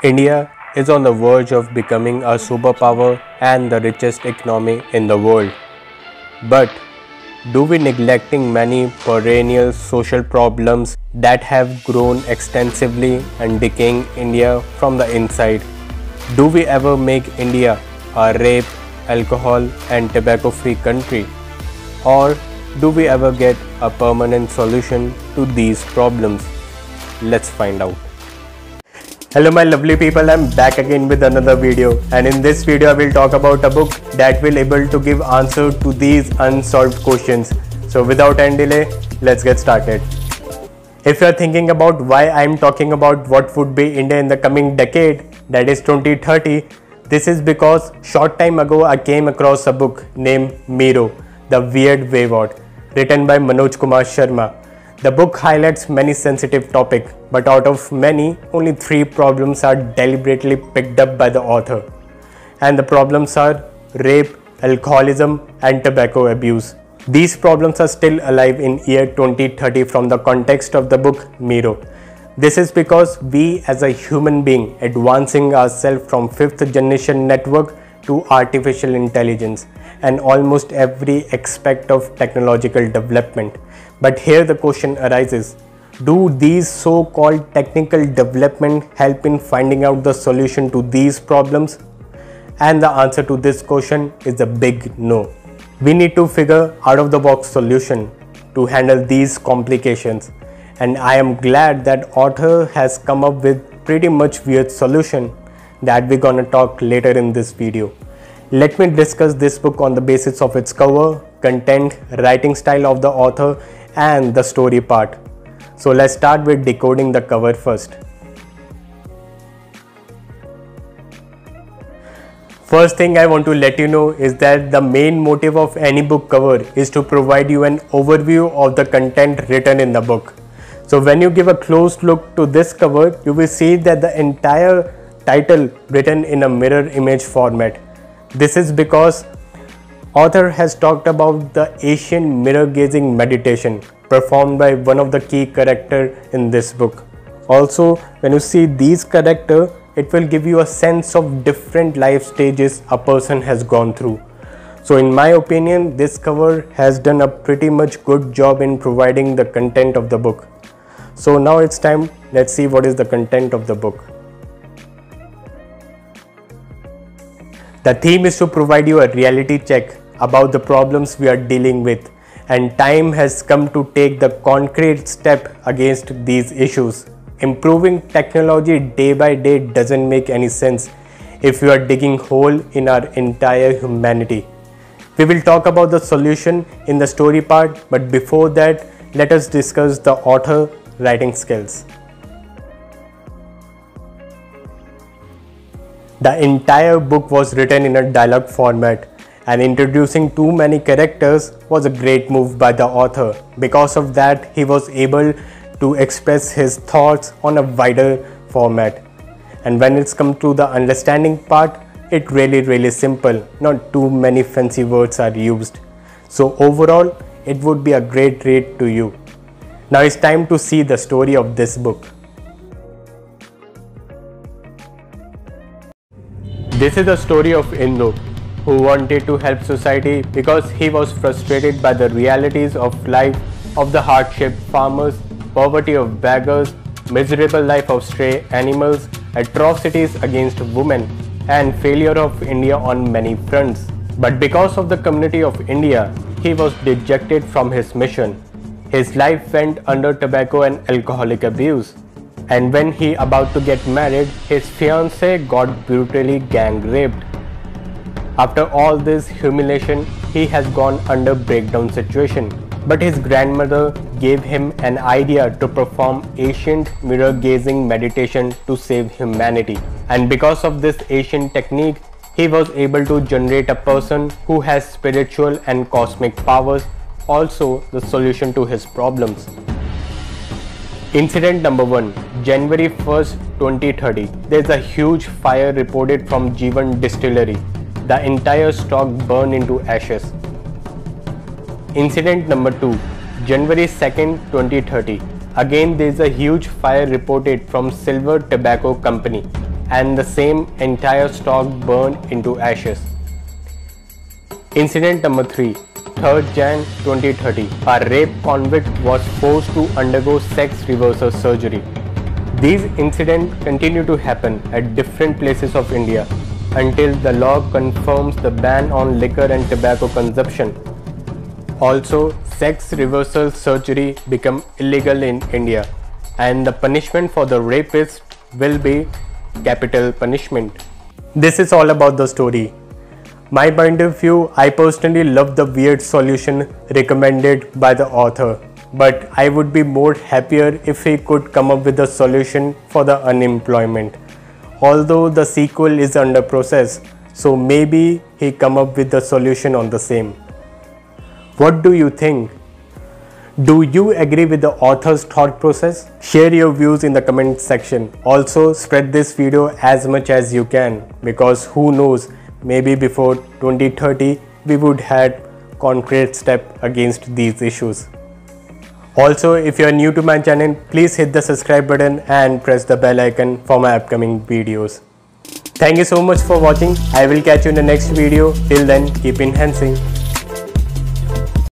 India is on the verge of becoming a superpower and the richest economy in the world. But do we neglecting many perennial social problems that have grown extensively and decaying India from the inside? Do we ever make India a rape, alcohol and tobacco free country? Or do we ever get a permanent solution to these problems? Let's find out. Hello my lovely people, I'm back again with another video, and in this video I will talk about a book that will able to give answer to these unsolved questions. So without any delay, let's get started. If you are thinking about why I am talking about what would be India in the coming decade, that is 2030, this is because short time ago I came across a book named Miro, The Weird Wayward, written by Manoj Kumar Sharma. The book highlights many sensitive topics, but out of many, only 3 problems are deliberately picked up by the author. And the problems are rape, alcoholism and tobacco abuse. These problems are still alive in year 2030 from the context of the book Miro. This is because we as a human being advancing ourselves from 5th generation network to artificial intelligence and almost every aspect of technological development. But here the question arises, do these so-called technical development help in finding out the solution to these problems? And the answer to this question is a big no. We need to figure out of the box solution to handle these complications. And I am glad that author has come up with pretty much weird solution that we're gonna talk later in this video. Let me discuss this book on the basis of its cover, content, writing style of the author and the story part. So let's start with decoding the cover first. First thing I want to let you know is that the main motive of any book cover is to provide you an overview of the content written in the book. So when you give a close look to this cover, you will see that the entire title written in a mirror image format. This is because author has talked about the Asian mirror gazing meditation performed by one of the key characters in this book. Also, when you see these characters, it will give you a sense of different life stages a person has gone through. So in my opinion, this cover has done a pretty much good job in providing the content of the book. So now it's time, let's see what is the content of the book. The theme is to provide you a reality check about the problems we are dealing with, and time has come to take the concrete step against these issues. Improving technology day by day doesn't make any sense if we are digging hole in our entire humanity. We will talk about the solution in the story part, but before that, let us discuss the author writing skills. The entire book was written in a dialogue format, and introducing too many characters was a great move by the author. Because of that, he was able to express his thoughts on a wider format. And when it's come to the understanding part, it really simple, not too many fancy words are used. So overall, it would be a great read to you. Now it's time to see the story of this book. This is the story of Indu, who wanted to help society because he was frustrated by the realities of life of the hardship farmers, poverty of beggars, miserable life of stray animals, atrocities against women, and failure of India on many fronts. But because of the community of India, he was dejected from his mission. His life went under tobacco and alcoholic abuse. And when he about to get married, his fiancée got brutally gang raped. After all this humiliation, he has gone under breakdown situation. But his grandmother gave him an idea to perform ancient mirror gazing meditation to save humanity. And because of this ancient technique, he was able to generate a person who has spiritual and cosmic powers, also the solution to his problems. Incident number 1, January 1st, 2030. There is a huge fire reported from Jeevan Distillery. The entire stock burned into ashes. Incident number 2, January 2nd, 2030. Again there is a huge fire reported from Silver Tobacco Company and the same entire stock burned into ashes. Incident number 3. 3rd Jan 2030. A rape convict was forced to undergo sex reversal surgery. These incidents continue to happen at different places of India until the law confirms the ban on liquor and tobacco consumption. Also, sex reversal surgery become illegal in India, and the punishment for the rapist will be capital punishment. This is all about the story. My point of view, I personally love the weird solution recommended by the author, but I would be more happier if he could come up with a solution for the unemployment. Although the sequel is under process, so maybe he come up with the solution on the same. What do you think? Do you agree with the author's thought process? Share your views in the comment section. Also, spread this video as much as you can, because who knows, maybe before 2030 we would had concrete step against these issues. Also, if you are new to my channel, please hit the subscribe button and press the bell icon for my upcoming videos. Thank you so much for watching. I will catch you in the next video. Till then, keep enhancing.